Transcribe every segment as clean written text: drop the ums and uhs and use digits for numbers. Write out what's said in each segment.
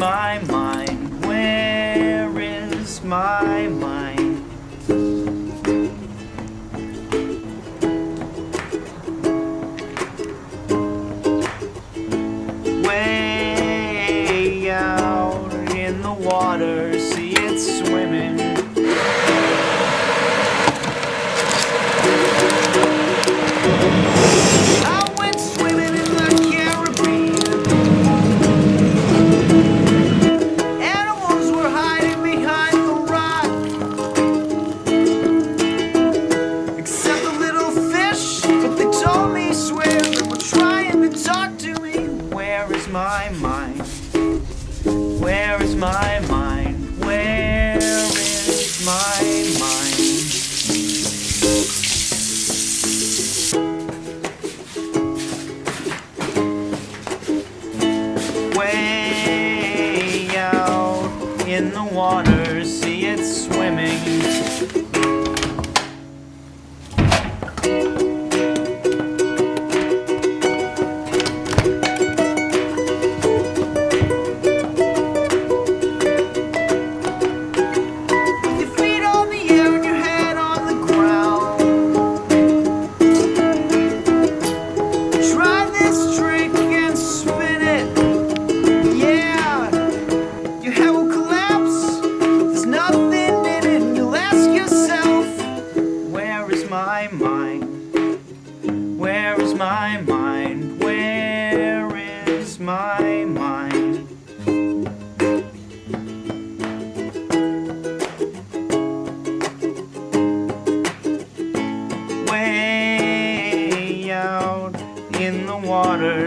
my mind? Where is my mind? Way out in the water, see it swimming. I went swimming in the Caribbean. Animals were hiding behind the rock, except the little fish, but they told me, swear, they were trying to talk to me. Where is my mind? Where is my mind? Where is my mind? Way out in the water, see it swimming.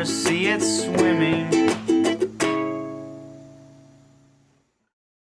See it